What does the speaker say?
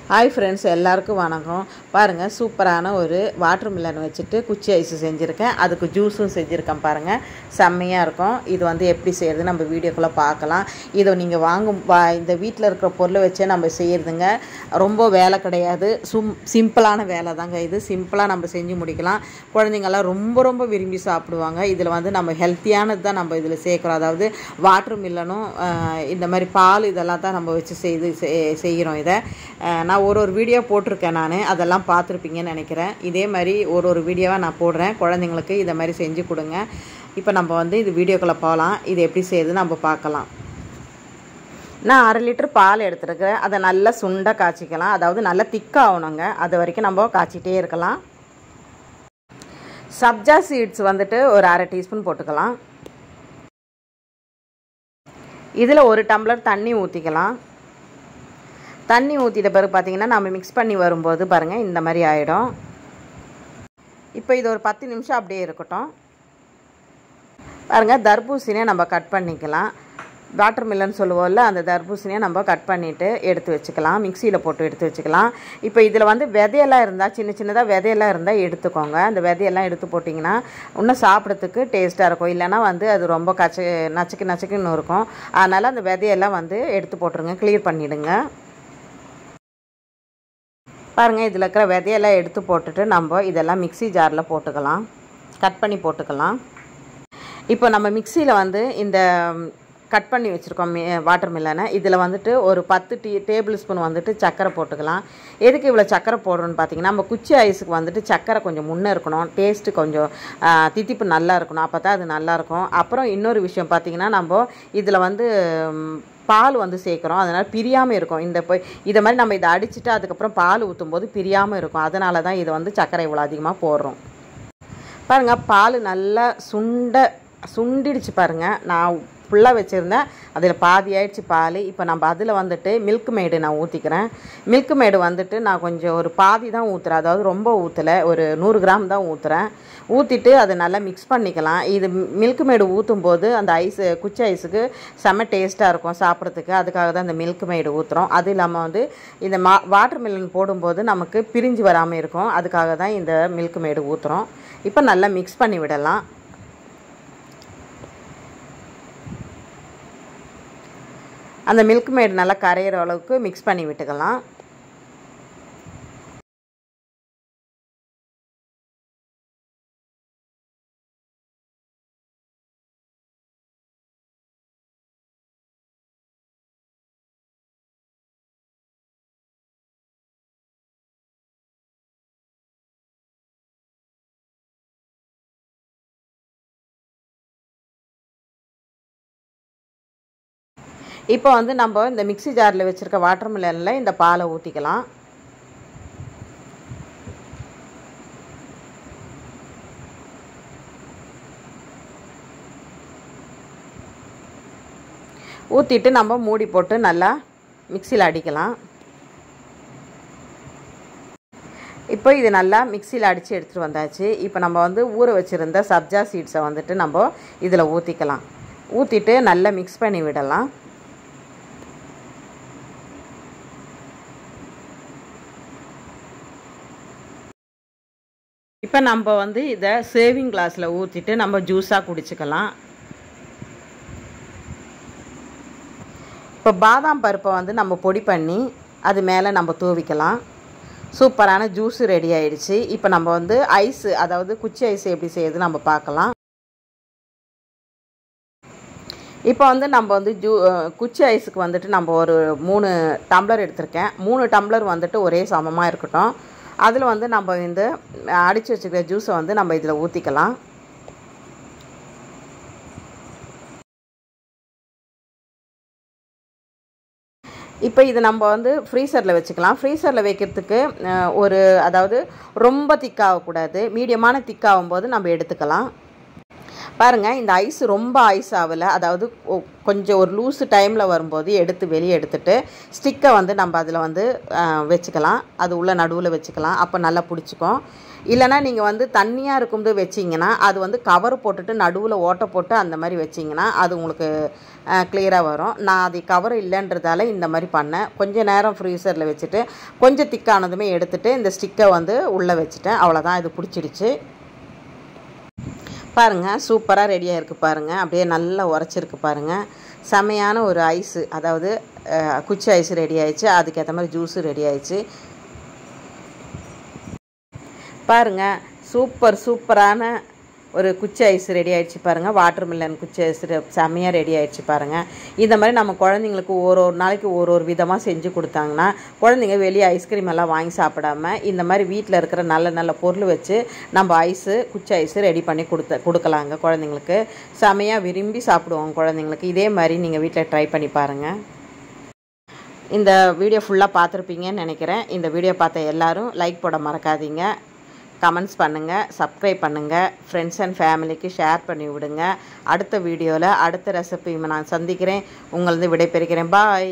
Hi friends, எல்லாருக்கும் வணக்கம். பாருங்கள், சூப்பரான ஒரு வாட்டர் மில்லன் வச்சுட்டு குச்சி ஐஸு செஞ்சுருக்கேன். அதுக்கு ஜூஸும் செஞ்சுருக்கேன். பாருங்கள், செம்மையாக இருக்கும். இது வந்து எப்படி செய்கிறது நம்ம வீடியோக்குள்ளே பார்க்கலாம். இதை நீங்கள் இந்த வீட்டில் இருக்கிற பொருளை வச்சே நம்ம செய்கிறதுங்க. ரொம்ப வேலை கிடையாது, சிம்பிளான வேலை தாங்க. இது சிம்பிளாக நம்ம செஞ்சு முடிக்கலாம். குழந்தைங்கள்லாம் ரொம்ப ரொம்ப விரும்பி சாப்பிடுவாங்க. இதில் வந்து நம்ம ஹெல்த்தியானது தான் நம்ம இதில் சேர்க்குறோம். அதாவது வாட்டர் மில்லனும் இந்த மாதிரி பால் இதெல்லாம் தான் நம்ம வச்சு செய்கிறோம். இதை நான் ஒரு வீடியோ போட்டிருக்கேன். நான் அதெல்லாம் பார்த்துருப்பீங்கன்னு நினைக்கிறேன். இதே மாதிரி ஒரு வீடியோவாக நான் போடுறேன். குழந்தைங்களுக்கு இதை மாதிரி செஞ்சு கொடுங்க. இப்போ நம்ம வந்து இது வீடியோக்குள்ளே போகலாம். இது எப்படி செய்யுதுன்னு நம்ம பார்க்கலாம். நான் 1/2 லிட்டர் பால் எடுத்துருக்கிறேன். அதை நல்லா சுண்டாக காய்ச்சிக்கலாம். அதாவது நல்லா திக்காகணுங்க. அது வரைக்கும் நம்ம காய்ச்சிட்டே இருக்கலாம். சப்ஜா சீட்ஸ் வந்துட்டு ஒரு 1/2 டீஸ்பூன் போட்டுக்கலாம். இதில் 1 டம்ளர் தண்ணி ஊற்றிக்கலாம். தண்ணி ஊற்றிட்ட பிறகு பார்த்திங்கன்னா நம்ம மிக்ஸ் பண்ணி வரும்போது பாருங்கள் இந்த மாதிரி ஆகிடும். இப்போ இது ஒரு 10 நிமிஷம் அப்படியே இருக்கட்டும். பாருங்கள், தர்பூசணியை நம்ம கட் பண்ணிக்கலாம். வாட்டர் மில்லன் சொல்லுவோம்ல, அந்த தர்பூசணியை நம்ம கட் பண்ணிவிட்டு எடுத்து வச்சுக்கலாம். மிக்சியில் போட்டு எடுத்து வச்சுக்கலாம். இப்போ இதில் வந்து விதையெல்லாம் இருந்தால், சின்ன சின்னதாக விதையெல்லாம் இருந்தால் எடுத்துக்கோங்க. அந்த விதையெல்லாம் எடுத்து போட்டிங்கன்னா இன்னும் சாப்பிட்றதுக்கு டேஸ்ட்டாக இருக்கும். இல்லைனா வந்து அது ரொம்ப நச்சுக்குன்னு இருக்கும். அதனால் அந்த விதையெல்லாம் வந்து எடுத்து போட்டுருங்க, கிளியர் பண்ணிவிடுங்க. பாருங்கள், இதில் இருக்கிற விதையெல்லாம் எடுத்து போட்டுட்டு நம்ம இதெல்லாம் மிக்சி ஜாரில் போட்டுக்கலாம், கட் பண்ணி போட்டுக்கலாம். இப்போ நம்ம மிக்சியில் வந்து இந்த கட் பண்ணி வச்சுருக்கோம் வாட்டர் மில்லனை. இதில் வந்துட்டு ஒரு 10 டேபிள் ஸ்பூன் வந்துட்டு சர்க்கரை போட்டுக்கலாம். எதுக்கு இவ்வளோ சர்க்கரை போடுறோன்னு பார்த்தீங்கன்னா, நம்ம குச்சி ஐஸுக்கு வந்துட்டு சர்க்கரை கொஞ்சம் முன்னே இருக்கணும். டேஸ்ட்டு கொஞ்சம் தித்திப்பு நல்லா இருக்கணும். அப்போ தான் அது நல்லாயிருக்கும். அப்புறம் இன்னொரு விஷயம் பார்த்திங்கன்னா, நம்ம இதில் வந்து பால் வந்து சேர்க்குறோம். அதனால் பிரியாமல் இருக்கும். இதை மாதிரி நம்ம இதை அடிச்சுட்டு அதுக்கப்புறம் பால் ஊற்றும் போது பிரியாமல் இருக்கும். அதனால தான் இதை வந்து சர்க்கரை இவ்வளோ அதிகமாக போடுறோம். பாருங்கள், பால் நல்லா சுண்டிடுச்சு. பாருங்கள், நான் ஃபுல்லாக வச்சுருந்தேன், அதில் பாதி ஆயிடுச்சு பால். இப்போ நம்ம அதில் வந்துட்டு மில்க் மேடு நான் ஊற்றிக்கிறேன். மில்க் மேடு வந்துட்டு நான் கொஞ்சம் ஒரு பாதி தான் ஊற்றுறேன். அதாவது ரொம்ப ஊற்றலை, ஒரு 100 கிராம் தான் ஊற்றுறேன். ஊற்றிட்டு அதை நல்லா மிக்ஸ் பண்ணிக்கலாம். இது மில்க் மேடு ஊற்றும் போது அந்த குச்சி ஐஸுக்கு செம்ம டேஸ்ட்டாக இருக்கும் சாப்பிட்றதுக்கு. அதுக்காக தான் இந்த மில்க் மேடு ஊற்றுறோம். அது இல்லாமல் வந்து இந்த வாட்டர் மில்லன் போடும்போது நமக்கு பிரிஞ்சு வராமல் இருக்கும். அதுக்காக தான் இந்த மில்க் மேடு ஊற்றுறோம். இப்போ நல்லா மிக்ஸ் பண்ணி விடலாம். அந்த மில்க் மேட் நல்லா கரையிற அளவுக்கு மிக்ஸ் பண்ணி விட்டுக்கலாம். இப்போ வந்து நம்ம இந்த மிக்சி ஜாரில் வச்சுருக்க வாட்டர் மில்லனில் இந்த பாலை ஊற்றிக்கலாம். ஊற்றிட்டு நம்ம மூடி போட்டு நல்லா மிக்சியில் அடிக்கலாம். இப்போ இது நல்லா மிக்சியில் அடித்து எடுத்துகிட்டு வந்தாச்சு. இப்போ நம்ம வந்து ஊற வச்சுருந்த சப்ஜா சீட்ஸை வந்துட்டு நம்ம இதில் ஊற்றிக்கலாம். ஊற்றிட்டு நல்லா மிக்ஸ் பண்ணி விடலாம். இப்போ நம்ம வந்து இதை சேவிங் கிளாஸில் ஊற்றிட்டு நம்ம ஜூஸாக குடிச்சிக்கலாம். இப்போ பாதாம் பருப்பை வந்து நம்ம பொடி பண்ணி அது மேலே நம்ம தூவிக்கலாம். சூப்பரான ஜூஸ் ரெடி ஆகிடுச்சு. இப்போ நம்ம வந்து ஐஸு, அதாவது குச்சி ஐஸு எப்படி செய்யுது நம்ம பார்க்கலாம். இப்போ வந்து நம்ம வந்து குச்சி ஐஸுக்கு வந்துட்டு நம்ம ஒரு 3 டம்ளர் எடுத்திருக்கேன். 3 டம்ளர் வந்துட்டு ஒரே சமமாக இருக்கட்டும். அதில் வந்து நம்ம இந்த அடித்து வச்சுக்கிற ஜூஸை வந்து நம்ம இதில் ஊற்றிக்கலாம். இப்போ இது நம்ம வந்து ஃப்ரீசரில் வச்சுக்கலாம். ஃப்ரீசரில் வைக்கிறதுக்கு அதாவது ரொம்ப திக்காகக்கூடாது, மீடியமான திக்காகும் போது நம்ம எடுத்துக்கலாம். பாருங்கள், இந்த ஐஸ் ரொம்ப ஐஸ் ஆகலை, அதாவது கொஞ்சம் ஒரு லூஸு டைமில் வரும்போது வெளியே எடுத்துட்டு ஸ்டிக்கை வந்து நம்ம அதில் வந்து வச்சுக்கலாம். அது உள்ள நடுவில் வச்சுக்கலாம். அப்போ நல்லா பிடிச்சிக்கும். இல்லைனா நீங்கள் வந்து தண்ணியாக இருக்கும்போது வச்சிங்கன்னா அது வந்து கவர் போட்டுட்டு நடுவில் ஓட்டை போட்டு அந்த மாதிரி வச்சிங்கன்னா அது உங்களுக்கு கிளியராக வரும். நான் அது கவர் இல்லைன்றதால இந்த மாதிரி பண்ணேன். கொஞ்சம் நேரம் ஃப்ரீசரில் வச்சுட்டு கொஞ்சம் திக்கானதுமே எடுத்துகிட்டு இந்த ஸ்டிக்கை வந்து உள்ளே வச்சுட்டேன். அவ்வளோதான், இது பிடிச்சிடுச்சு. பாருங்கள், சூப்பராக ரெடியாக இருக்குது பாருங்கள். அப்படியே நல்லா உரைச்சிருக்கு பாருங்கள். செமையான ஒரு ஐஸு, அதாவது குச்சி ஐஸ் ரெடி ஆயிடுச்சு. அதுக்கேற்ற மாதிரி ஜூஸு ரெடி ஆயிடுச்சு பாருங்கள். சூப்பரான ஒரு குச்சி ஐஸ் ரெடி ஆகிடுச்சு பாருங்கள். வாட்டர் மில்லன் குச்சி ஐஸ் செம்மையாக ரெடி ஆகிடுச்சு பாருங்கள். இந்த மாதிரி நம்ம குழந்தைங்களுக்கு ஒரு நாளைக்கு ஒரு விதமாக செஞ்சு கொடுத்தாங்கன்னா குழந்தைங்க வெளியே ஐஸ்கிரீம் எல்லாம் வாங்கி சாப்பிடாம இந்த மாதிரி வீட்டில் இருக்கிற நல்ல பொருள் வச்சு நம்ம குச்சி ஐஸு ரெடி பண்ணி கொடுக்கலாங்க. குழந்தைங்களுக்கு செம்மையாக விரும்பி சாப்பிடுவோம் குழந்தைங்களுக்கு. இதே மாதிரி நீங்கள் வீட்டில் ட்ரை பண்ணி பாருங்கள். இந்த வீடியோ ஃபுல்லாக பார்த்துருப்பீங்கன்னு நினைக்கிறேன். இந்த வீடியோ பார்த்த எல்லோரும் லைக் போட மறக்காதீங்க. கமெண்ட்ஸ் பண்ணுங்கள், சப்ஸ்கிரைப் பண்ணுங்கள், ஃப்ரெண்ட்ஸ் அண்ட் ஃபேமிலிக்கு ஷேர் பண்ணி விடுங்க. அடுத்த வீடியோவில் அடுத்த ரெசிபி நான் சந்திக்கிறேன். உங்களது விடைபெறுகிறேன். பாய்.